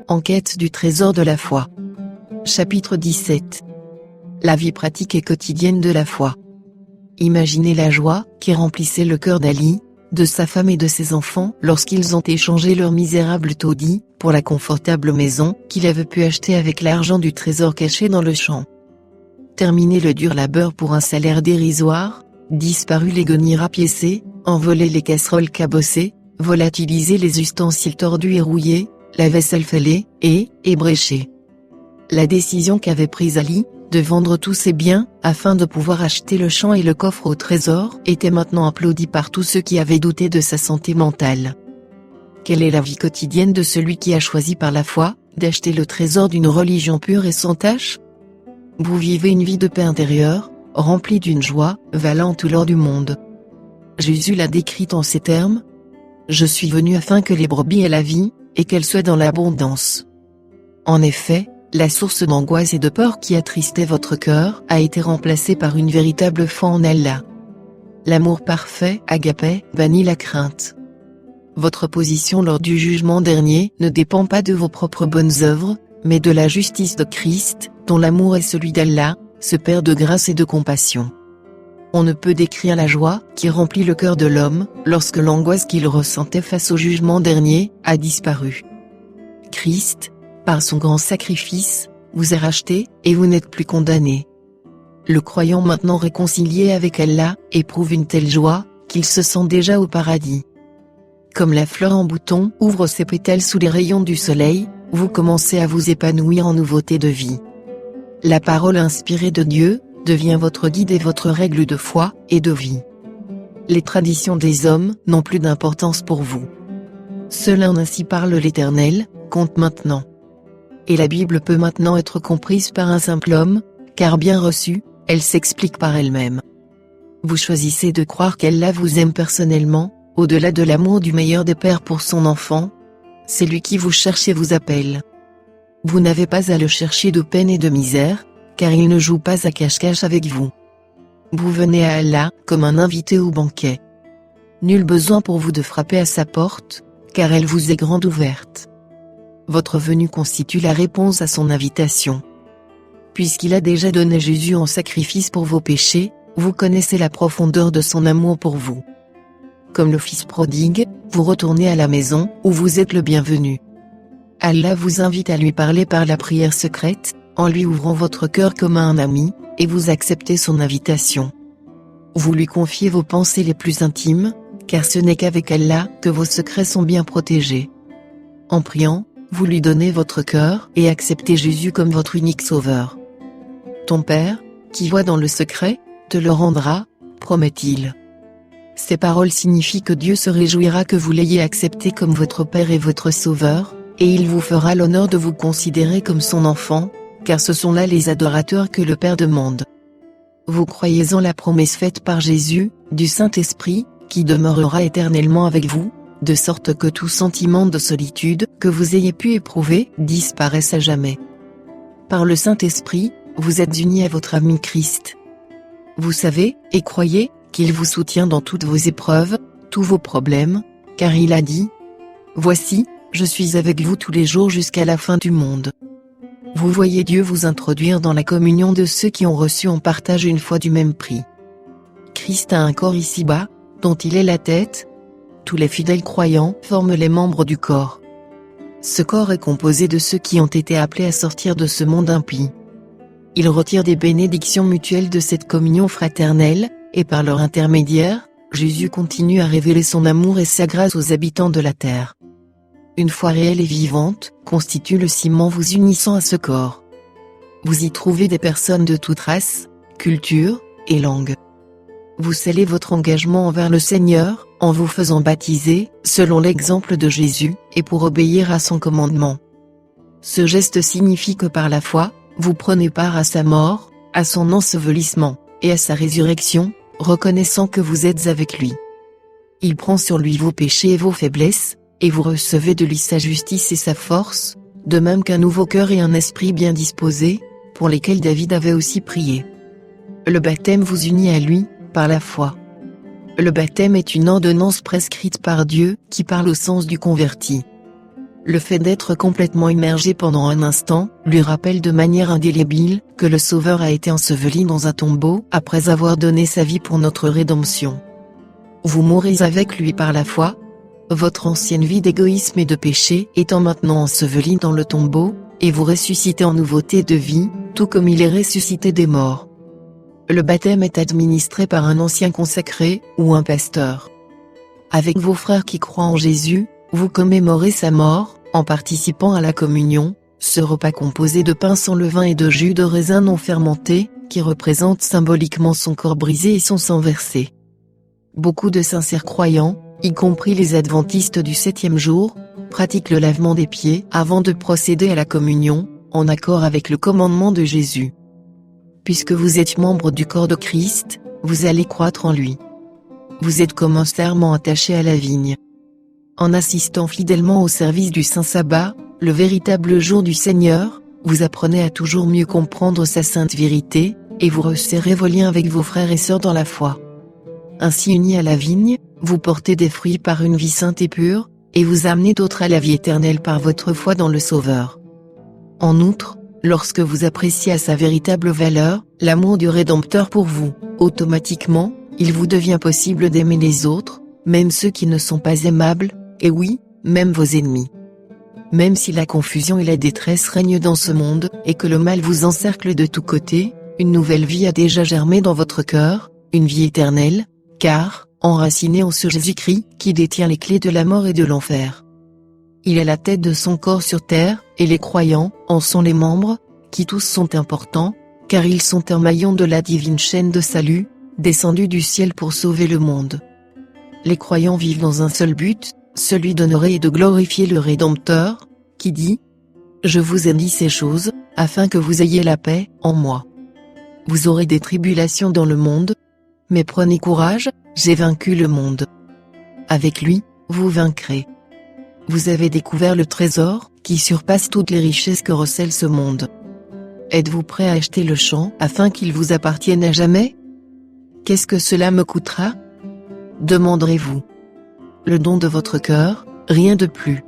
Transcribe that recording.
En quête du trésor de la foi. Chapitre 17. La vie pratique et quotidienne de la foi. Imaginez la joie qui remplissait le cœur d'Ali, de sa femme et de ses enfants lorsqu'ils ont échangé leur misérable taudis pour la confortable maison qu'il avait pu acheter avec l'argent du trésor caché dans le champ. Terminer le dur labeur pour un salaire dérisoire, disparu les guenilles rapiécées, envoler les casseroles cabossées, volatiliser les ustensiles tordus et rouillés, la vaisselle fêlée et ébréchée. La décision qu'avait prise Ali, de vendre tous ses biens, afin de pouvoir acheter le champ et le coffre au trésor, était maintenant applaudie par tous ceux qui avaient douté de sa santé mentale. Quelle est la vie quotidienne de celui qui a choisi par la foi, d'acheter le trésor d'une religion pure et sans tache? Vous vivez une vie de paix intérieure, remplie d'une joie, valant tout l'or du monde. Jésus l'a décrite en ces termes. Je suis venu afin que les brebis aient la vie, et qu'elle soit dans l'abondance. En effet, la source d'angoisse et de peur qui attristait votre cœur a été remplacée par une véritable foi en Allah. L'amour parfait, agapé, bannit la crainte. Votre position lors du jugement dernier ne dépend pas de vos propres bonnes œuvres, mais de la justice de Christ, dont l'amour est celui d'Allah, ce Père de grâce et de compassion. On ne peut décrire la joie qui remplit le cœur de l'homme, lorsque l'angoisse qu'il ressentait face au jugement dernier a disparu. Christ, par son grand sacrifice, vous a racheté, et vous n'êtes plus condamné. Le croyant maintenant réconcilié avec Allah, éprouve une telle joie, qu'il se sent déjà au paradis. Comme la fleur en bouton ouvre ses pétales sous les rayons du soleil, vous commencez à vous épanouir en nouveauté de vie. La parole inspirée de Dieu devient votre guide et votre règle de foi et de vie. Les traditions des hommes n'ont plus d'importance pour vous. Seul un ainsi parle l'Éternel, compte maintenant. Et la Bible peut maintenant être comprise par un simple homme, car bien reçue, elle s'explique par elle-même. Vous choisissez de croire qu'Allah vous aime personnellement, au-delà de l'amour du meilleur des pères pour son enfant. C'est lui qui vous cherche et vous appelle. Vous n'avez pas à le chercher de peine et de misère, car il ne joue pas à cache-cache avec vous. Vous venez à Allah, comme un invité au banquet. Nul besoin pour vous de frapper à sa porte, car elle vous est grande ouverte. Votre venue constitue la réponse à son invitation. Puisqu'il a déjà donné Jésus en sacrifice pour vos péchés, vous connaissez la profondeur de son amour pour vous. Comme le fils prodigue, vous retournez à la maison, où vous êtes le bienvenu. Allah vous invite à lui parler par la prière secrète, en lui ouvrant votre cœur comme à un ami, et vous acceptez son invitation. Vous lui confiez vos pensées les plus intimes, car ce n'est qu'avec Allah que vos secrets sont bien protégés. En priant, vous lui donnez votre cœur et acceptez Jésus comme votre unique sauveur. Ton Père, qui voit dans le secret, te le rendra, promet-il. Ces paroles signifient que Dieu se réjouira que vous l'ayez accepté comme votre Père et votre Sauveur, et il vous fera l'honneur de vous considérer comme son enfant, car ce sont là les adorateurs que le Père demande. Vous croyez en la promesse faite par Jésus, du Saint-Esprit, qui demeurera éternellement avec vous, de sorte que tout sentiment de solitude que vous ayez pu éprouver disparaisse à jamais. Par le Saint-Esprit, vous êtes unis à votre ami Christ. Vous savez, et croyez, qu'il vous soutient dans toutes vos épreuves, tous vos problèmes, car il a dit « Voici, je suis avec vous tous les jours jusqu'à la fin du monde ». Vous voyez Dieu vous introduire dans la communion de ceux qui ont reçu en partage une foi du même prix. Christ a un corps ici-bas, dont il est la tête. Tous les fidèles croyants forment les membres du corps. Ce corps est composé de ceux qui ont été appelés à sortir de ce monde impie. Il retire des bénédictions mutuelles de cette communion fraternelle, et par leur intermédiaire, Jésus continue à révéler son amour et sa grâce aux habitants de la terre. Une foi réelle et vivante constitue le ciment vous unissant à ce corps. Vous y trouvez des personnes de toute race, culture et langue. Vous scellez votre engagement envers le Seigneur, en vous faisant baptiser, selon l'exemple de Jésus, et pour obéir à son commandement. Ce geste signifie que par la foi, vous prenez part à sa mort, à son ensevelissement, et à sa résurrection, reconnaissant que vous êtes avec lui. Il prend sur lui vos péchés et vos faiblesses, et vous recevez de lui sa justice et sa force, de même qu'un nouveau cœur et un esprit bien disposé, pour lesquels David avait aussi prié. Le baptême vous unit à lui, par la foi. Le baptême est une ordonnance prescrite par Dieu, qui parle au sens du converti. Le fait d'être complètement immergé pendant un instant, lui rappelle de manière indélébile, que le Sauveur a été enseveli dans un tombeau, après avoir donné sa vie pour notre rédemption. Vous mourrez avec lui par la foi, votre ancienne vie d'égoïsme et de péché étant maintenant ensevelie dans le tombeau, et vous ressuscitez en nouveauté de vie, tout comme il est ressuscité des morts. Le baptême est administré par un ancien consacré, ou un pasteur. Avec vos frères qui croient en Jésus, vous commémorez sa mort, en participant à la communion, ce repas composé de pain sans levain et de jus de raisin non fermenté, qui représente symboliquement son corps brisé et son sang versé. Beaucoup de sincères croyants, y compris les adventistes du 7e jour, pratiquent le lavement des pieds avant de procéder à la communion, en accord avec le commandement de Jésus. Puisque vous êtes membre du corps de Christ, vous allez croître en lui. Vous êtes comme un serment attaché à la vigne. En assistant fidèlement au service du Saint Sabbat, le véritable jour du Seigneur, vous apprenez à toujours mieux comprendre sa sainte vérité, et vous resserrez vos liens avec vos frères et sœurs dans la foi. Ainsi unis à la vigne, vous portez des fruits par une vie sainte et pure, et vous amenez d'autres à la vie éternelle par votre foi dans le Sauveur. En outre, lorsque vous appréciez à sa véritable valeur, l'amour du Rédempteur pour vous, automatiquement, il vous devient possible d'aimer les autres, même ceux qui ne sont pas aimables, et oui, même vos ennemis. Même si la confusion et la détresse règnent dans ce monde, et que le mal vous encercle de tous côtés, une nouvelle vie a déjà germé dans votre cœur, une vie éternelle, car, enraciné en ce Jésus-Christ, qui détient les clés de la mort et de l'enfer. Il est la tête de son corps sur terre, et les croyants en sont les membres, qui tous sont importants, car ils sont un maillon de la divine chaîne de salut, descendu du ciel pour sauver le monde. Les croyants vivent dans un seul but, celui d'honorer et de glorifier le Rédempteur, qui dit « Je vous ai dit ces choses, afin que vous ayez la paix en moi. Vous aurez des tribulations dans le monde, mais prenez courage, j'ai vaincu le monde. Avec lui, vous vaincrez. Vous avez découvert le trésor, qui surpasse toutes les richesses que recèle ce monde. Êtes-vous prêt à acheter le champ, afin qu'il vous appartienne à jamais? Qu'est-ce que cela me coûtera? Demanderez-vous. Le don de votre cœur, rien de plus.